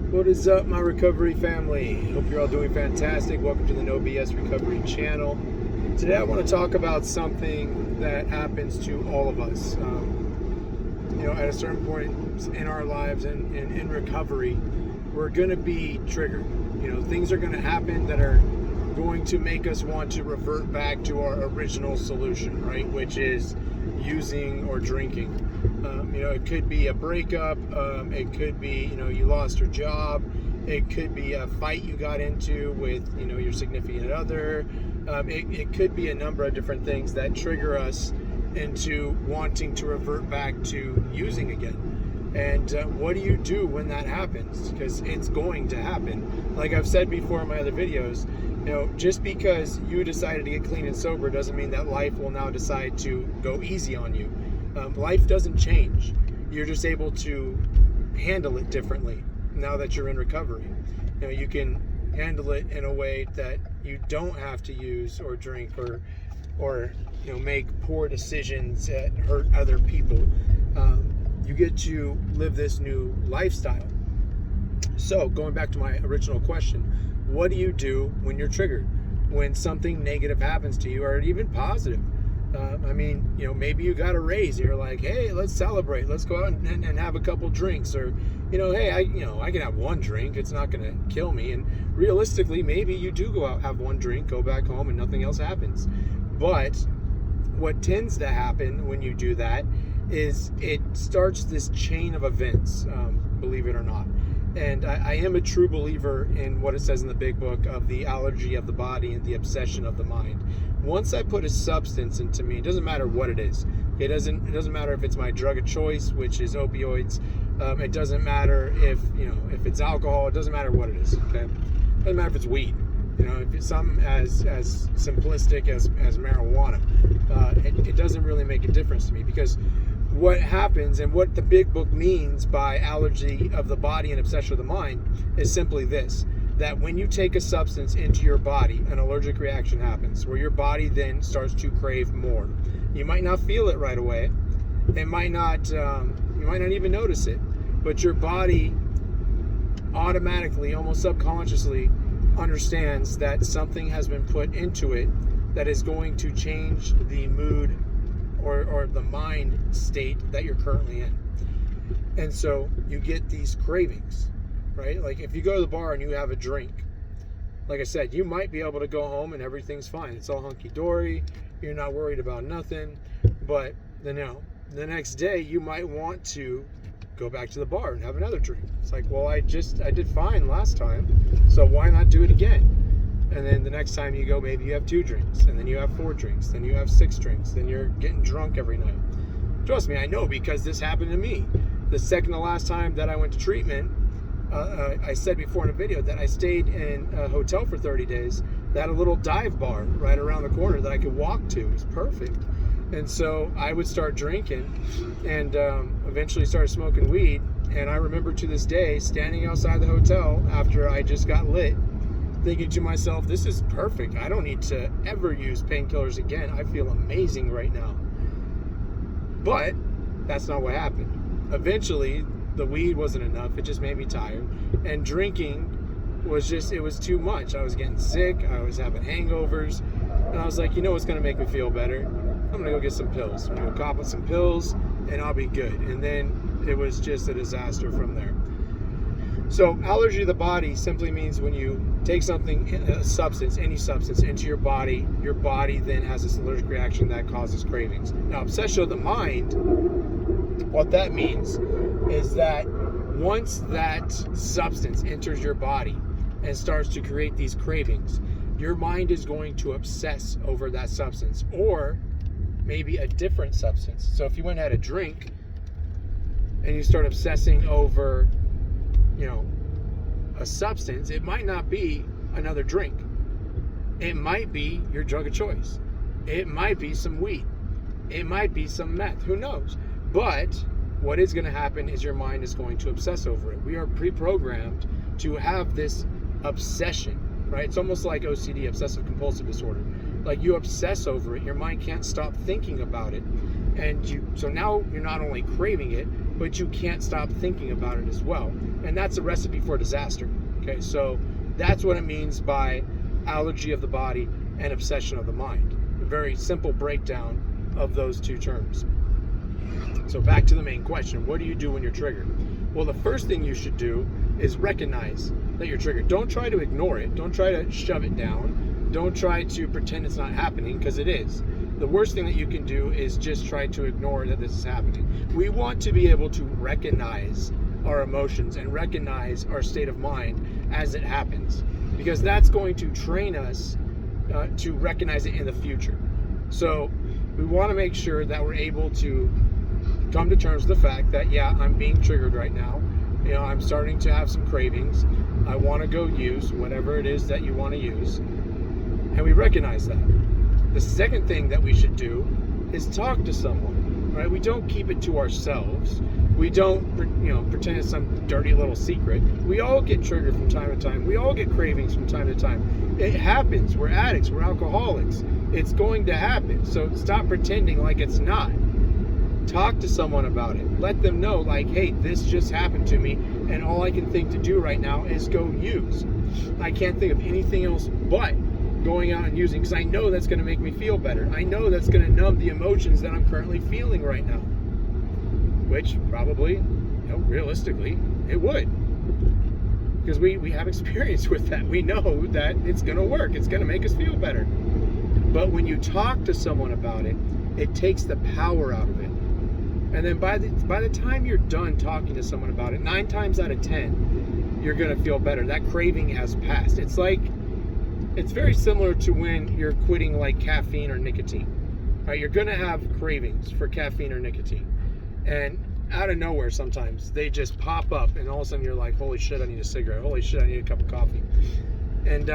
What is up, my recovery family? Hope you're all doing fantastic. Welcome to the No BS Recovery channel. Today I want to talk about something that happens to all of us. At a certain point in our lives and in recovery, we're going to be triggered. Things are going to happen that are going to make us want to revert back to our original solution, right? Which is using or drinking. It could be a breakup. It could be, you lost your job. It could be a fight you got into with, your significant other. It could be a number of different things that trigger us into wanting to revert back to using again. And what do you do when that happens? Because it's going to happen. Like I've said before in my other videos, just because you decided to get clean and sober doesn't mean that life will now decide to go easy on you. Life doesn't change. You're just able to handle it differently now that you're in recovery. You can handle it in a way that you don't have to use or drink or make poor decisions that hurt other people. You get to live this new lifestyle. So going back to my original question, what do you do when you're triggered? When something negative happens to you, or even positive? Maybe you got a raise and you're like, hey, let's celebrate. Let's go out and have a couple drinks. Or, hey, I can have one drink. It's not going to kill me. And realistically, maybe you do go out, have one drink, go back home, and nothing else happens. But what tends to happen when you do that is it starts this chain of events, believe it or not. And I am a true believer in what it says in the big book of the allergy of the body and the obsession of the mind. Once I put a substance into me, it doesn't matter what it is. It doesn't matter if it's my drug of choice, which is opioids. It doesn't matter if it's alcohol. It doesn't matter what it is. Okay, it doesn't matter if it's weed. If it's something as simplistic as marijuana, it doesn't really make a difference to me, because what happens and what the big book means by allergy of the body and obsession of the mind is simply this: that when you take a substance into your body, an allergic reaction happens where your body then starts to crave more. You might not feel it right away. It might not, you might not even notice it, but your body automatically, almost subconsciously, understands that something has been put into it that is going to change the mood or the mind state that you're currently in. And so you get these cravings, right? Like if you go to the bar and you have a drink, like I said, you might be able to go home and everything's fine. It's all hunky-dory. You're not worried about nothing. But the next day you might want to go back to the bar and have another drink. It's like, well, I did fine last time, so why not do it again? And then the next time you go, maybe you have 2 drinks, and then you have 4 drinks, then you have 6 drinks, then you're getting drunk every night. Trust me, I know, because this happened to me. The second to last time that I went to treatment, I said before in a video that I stayed in a hotel for 30 days that had a little dive bar right around the corner that I could walk to. It was perfect. And so I would start drinking and eventually started smoking weed. And I remember to this day standing outside the hotel after I just got lit, thinking to myself, this is perfect. I don't need to ever use painkillers again. I feel amazing right now. But that's not what happened. Eventually, the weed wasn't enough. It just made me tired. And drinking was it was too much. I was getting sick. I was having hangovers. And I was like, what's going to make me feel better? I'm going to go get some pills. I'm going to go cop some pills and I'll be good. And then it was just a disaster from there. So allergy of the body simply means when you take something, a substance, any substance, into your body then has this allergic reaction that causes cravings. Now, obsession of the mind, what that means is that once that substance enters your body and starts to create these cravings, your mind is going to obsess over that substance, or maybe a different substance. So if you went and had a drink and you start obsessing over a substance, it might not be another drink. It might be your drug of choice. It might be some weed. It might be some meth. Who knows? But what is going to happen is your mind is going to obsess over it. We are pre-programmed to have this obsession, right? It's almost like OCD, obsessive compulsive disorder. Like you obsess over it. Your mind can't stop thinking about it. And so now you're not only craving it, but you can't stop thinking about it as well. And that's a recipe for disaster. Okay, so that's what it means by allergy of the body and obsession of the mind. A very simple breakdown of those two terms. So back to the main question, what do you do when you're triggered? Well, the first thing you should do is recognize that you're triggered. Don't try to ignore it. Don't try to shove it down. Don't try to pretend it's not happening, because it is. The worst thing that you can do is just try to ignore that this is happening. We want to be able to recognize our emotions and recognize our state of mind as it happens, because that's going to train us to recognize it in the future. So we want to make sure that we're able to come to terms with the fact that, yeah, I'm being triggered right now. I'm starting to have some cravings. I want to go use whatever it is that you want to use. And we recognize that. The second thing that we should do is talk to someone, right? We don't keep it to ourselves. We don't, pretend it's some dirty little secret. We all get triggered from time to time. We all get cravings from time to time. It happens. We're addicts. We're alcoholics. It's going to happen. So stop pretending like it's not. Talk to someone about it. Let them know, like, hey, this just happened to me, and all I can think to do right now is go use. I can't think of anything else but going out and using, because I know that's going to make me feel better. I know that's going to numb the emotions that I'm currently feeling right now. Which probably, realistically, it would. Because we have experience with that. We know that it's going to work. It's going to make us feel better. But when you talk to someone about it, it takes the power out of it. And then by the time you're done talking to someone about it, 9 times out of 10, you're going to feel better. That craving has passed. It's very similar to when you're quitting like caffeine or nicotine. Right? You're going to have cravings for caffeine or nicotine. And out of nowhere sometimes, they just pop up, and all of a sudden you're like, holy shit, I need a cigarette. Holy shit, I need a cup of coffee. And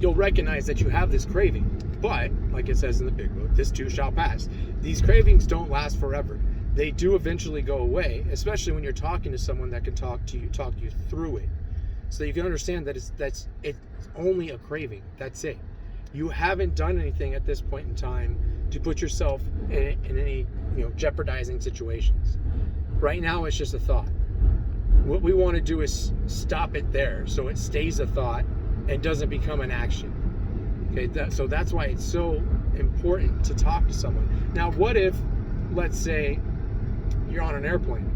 you'll recognize that you have this craving. But, like it says in the big book, this too shall pass. These cravings don't last forever. They do eventually go away, especially when you're talking to someone that can talk you through it. So you can understand that it's only a craving. That's it. You haven't done anything at this point in time to put yourself in any jeopardizing situations. Right now, it's just a thought. What we want to do is stop it there, so it stays a thought and doesn't become an action. Okay, so that's why it's so important to talk to someone. Now, what if, let's say, you're on an airplane,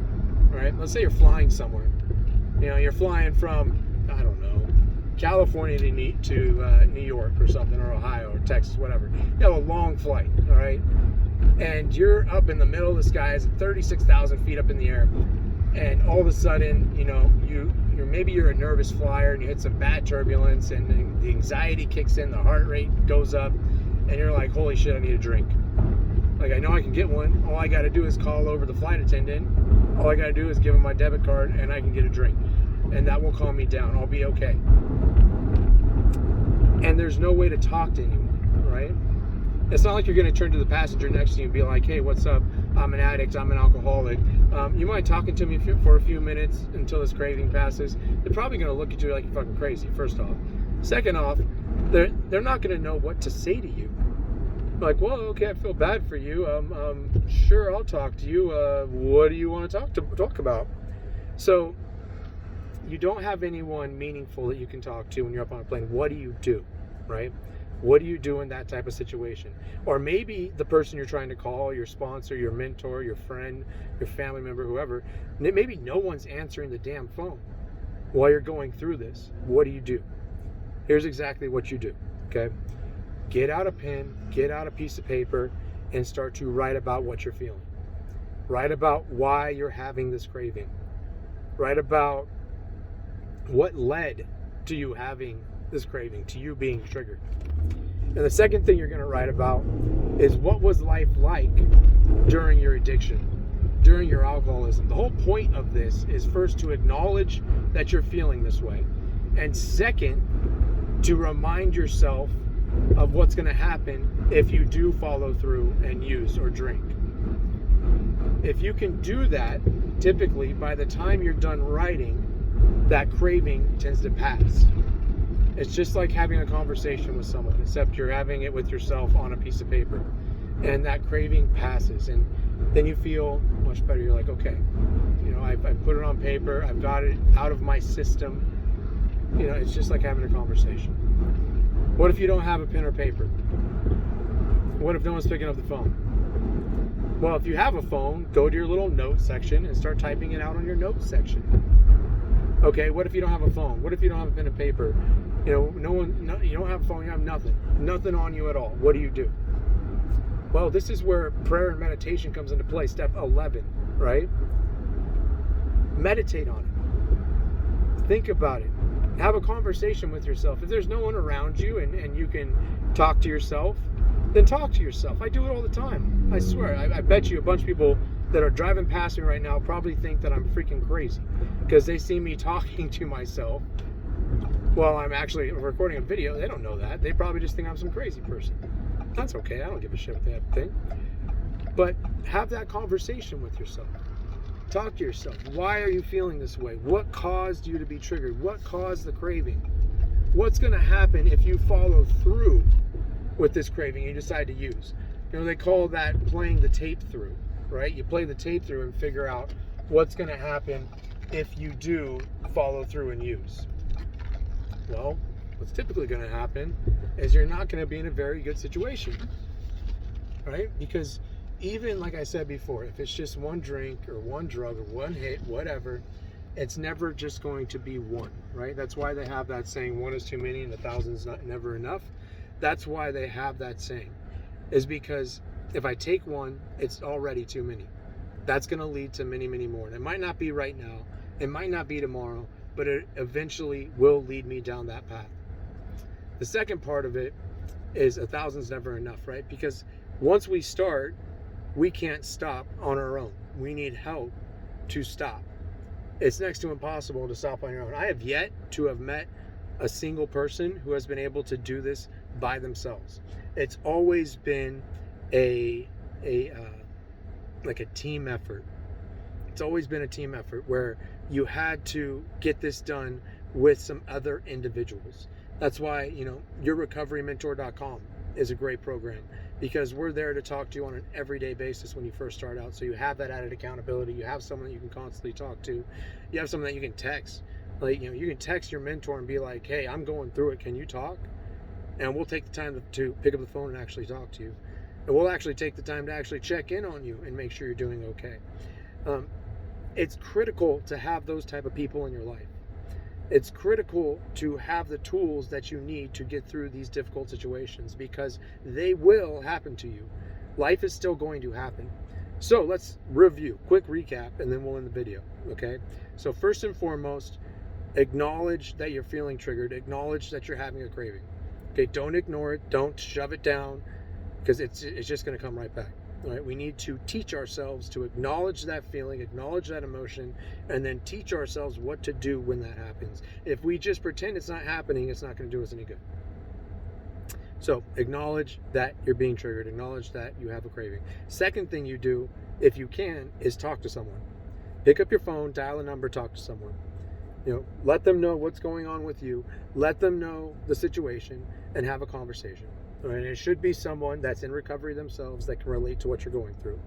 right? Let's say you're flying somewhere. You're flying from, I don't know, California to New York or something, or Ohio or Texas, whatever. You have a long flight, all right? And you're up in the middle of the skies at 36,000 feet up in the air, and all of a sudden, maybe you're a nervous flyer and you hit some bad turbulence, and the anxiety kicks in, the heart rate goes up, and you're like, holy shit, I need a drink. Like, I know I can get one. All I got to do is call over the flight attendant. All I got to do is give him my debit card, and I can get a drink. And that will calm me down. I'll be okay. And there's no way to talk to anyone, right? It's not like you're going to turn to the passenger next to you and be like, hey, what's up? I'm an addict. I'm an alcoholic. You mind talking to me for a few minutes until this craving passes? They're probably going to look at you like you're fucking crazy, first off. Second off, they're not going to know what to say to you. Like, well, okay, I feel bad for you. Sure, I'll talk to you. What do you want to talk about? So you don't have anyone meaningful that you can talk to when you're up on a plane. What do you do, right? What do you do in that type of situation? Or maybe the person you're trying to call, your sponsor, your mentor, your friend, your family member, whoever, maybe no one's answering the damn phone while you're going through this. What do you do? Here's exactly what you do, okay? Get out a pen, get out a piece of paper, and start to write about what you're feeling. Write about why you're having this craving. Write about what led to you having this craving, to you being triggered. And the second thing you're going to write about is what was life like during your addiction, during your alcoholism. The whole point of this is first to acknowledge that you're feeling this way, and second, to remind yourself of what's going to happen if you do follow through and use or drink. If you can do that, typically by the time you're done writing, that craving tends to pass. It's just like having a conversation with someone, except you're having it with yourself on a piece of paper, and that craving passes. And then you feel much better. You're like, okay, I've put it on paper, I've got it out of my system. It's just like having a conversation. What if you don't have a pen or paper? What if no one's picking up the phone? Well, if you have a phone, go to your little note section and start typing it out on your notes section. Okay, what if you don't have a phone? What if you don't have a pen and paper? You don't have a phone, you have nothing on you at all. What do? Well, this is where prayer and meditation comes into play. Step 11, right? Meditate on it. Think about it. Have a conversation with yourself. If there's no one around you and you can talk to yourself, then talk to yourself. I do it all the time. I swear. I bet you a bunch of people that are driving past me right now probably think that I'm freaking crazy because they see me talking to myself while I'm actually recording a video. They don't know that. They probably just think I'm some crazy person. That's okay. I don't give a shit what they have to think. But have that conversation with yourself. Talk to yourself. Why are you feeling this way? What caused you to be triggered? What caused the craving? What's going to happen if you follow through with this craving you decide to use? They call that playing the tape through, right? You play the tape through and figure out what's going to happen if you do follow through and use. Well, what's typically going to happen is you're not going to be in a very good situation, right? Because even like I said before, if it's just one drink or one drug or one hit, whatever, it's never just going to be one, right? That's why they have that saying, one is too many and 1,000 is never enough. That's why they have that saying, is because if I take one, it's already too many. That's going to lead to many, many more. And it might not be right now. It might not be tomorrow, but it eventually will lead me down that path. The second part of it is 1,000's never enough, right? Because once we start, we can't stop on our own. We need help to stop. It's next to impossible to stop on your own. I have yet to have met a single person who has been able to do this by themselves. It's always been a team effort. It's always been a team effort where you had to get this done with some other individuals. That's why, yourrecoverymentor.com is a great program, because we're there to talk to you on an everyday basis when you first start out. So you have that added accountability. You have someone that you can constantly talk to. You have someone that you can text. You can text your mentor and be like, hey, I'm going through it. Can you talk? And we'll take the time to pick up the phone and actually talk to you. And we'll actually take the time to actually check in on you and make sure you're doing okay. It's critical to have those type of people in your life. It's critical to have the tools that you need to get through these difficult situations, because they will happen to you. Life is still going to happen. So let's review, quick recap, and then we'll end the video, okay? So first and foremost, acknowledge that you're feeling triggered. Acknowledge that you're having a craving. Okay, don't ignore it. Don't shove it down, because it's just going to come right back. All right, we need to teach ourselves to acknowledge that feeling, acknowledge that emotion, and then teach ourselves what to do when that happens. If we just pretend it's not happening, it's not going to do us any good. So acknowledge that you're being triggered. Acknowledge that you have a craving. Second thing you do, if you can, is talk to someone. Pick up your phone, dial a number, talk to someone. Let them know what's going on with you. Let them know the situation and have a conversation. And it should be someone that's in recovery themselves that can relate to what you're going through.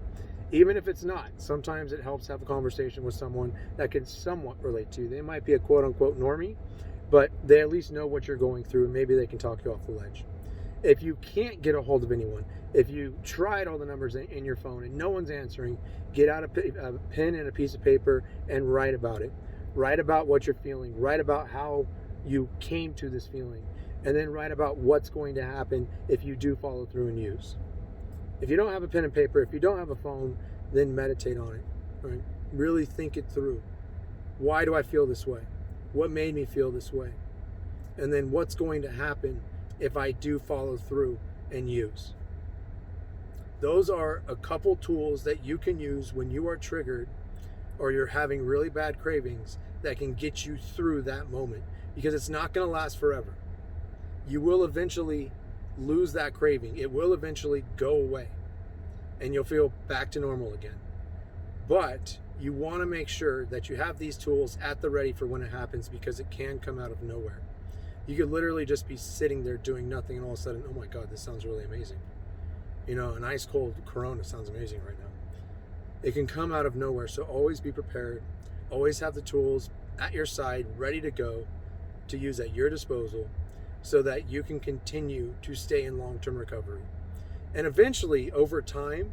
Even if it's not, sometimes it helps have a conversation with someone that can somewhat relate to you. They might be a quote-unquote normie, but they at least know what you're going through, and maybe they can talk you off the ledge. If you can't get a hold of anyone, if you tried all the numbers in your phone and no one's answering, get out a pen and a piece of paper and write about it. Write about what you're feeling. Write about how you came to this feeling. And then write about what's going to happen if you do follow through and use. If you don't have a pen and paper, if you don't have a phone, then meditate on it. Right? Really think it through. Why do I feel this way? What made me feel this way? And then what's going to happen if I do follow through and use? Those are a couple tools that you can use when you are triggered or you're having really bad cravings that can get you through that moment, because it's not going to last forever. You will eventually lose that craving. It will eventually go away and you'll feel back to normal again. But you want to make sure that you have these tools at the ready for when it happens, because it can come out of nowhere. You could literally just be sitting there doing nothing and all of a sudden, oh my God, this sounds really amazing. An ice cold Corona sounds amazing right now. It can come out of nowhere. So always be prepared. Always have the tools at your side, ready to go, to use at your disposal, so that you can continue to stay in long-term recovery. And eventually, over time,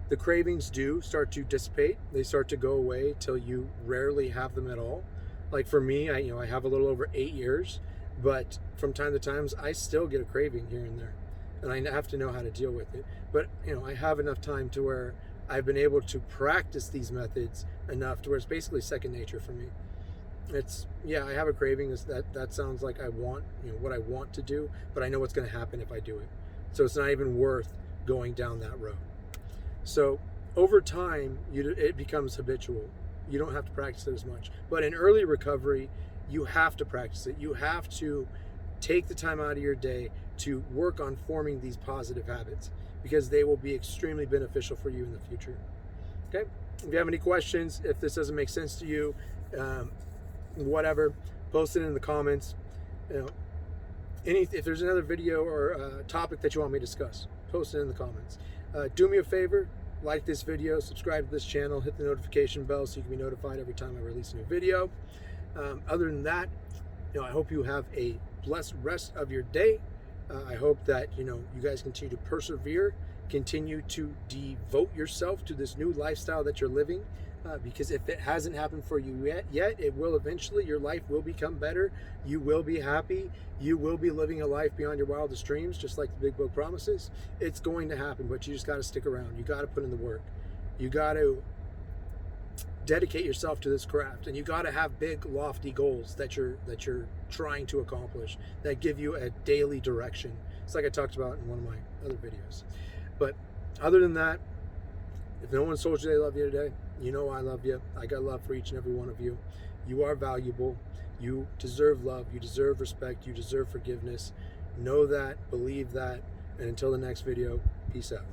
the cravings do start to dissipate. They start to go away till you rarely have them at all. Like for me, I have a little over 8 years, but from time to time, I still get a craving here and there, and I have to know how to deal with it. But I have enough time to where I've been able to practice these methods enough to where it's basically second nature for me. I have a craving. That sounds like I want, what I want to do, but I know what's going to happen if I do it. So it's not even worth going down that road. So over time, it becomes habitual. You don't have to practice it as much. But in early recovery, you have to practice it. You have to take the time out of your day to work on forming these positive habits, because they will be extremely beneficial for you in the future. Okay? If you have any questions, if this doesn't make sense to you, whatever, post it in the comments. If there's another video or topic that you want me to discuss, post it in the comments. Do me a favor, like this video, subscribe to this channel, hit the notification bell so you can be notified every time I release a new video. Other than that, I hope you have a blessed rest of your day. I hope that you guys continue to persevere, continue to devote yourself to this new lifestyle that you're living, because if it hasn't happened for you yet, it will eventually. Your life will become better. You will be happy. You will be living a life beyond your wildest dreams, just like the big book promises. It's going to happen, but you just got to stick around. You got to put in the work. You got to dedicate yourself to this craft, and you got to have big, lofty goals that you're trying to accomplish, that give you a daily direction. It's like I talked about in one of my other videos. But other than that, if no one's told you they love you today, I love you. I got love for each and every one of you. You are valuable. You deserve love. You deserve respect. You deserve forgiveness. Know that, believe that, and until the next video, peace out.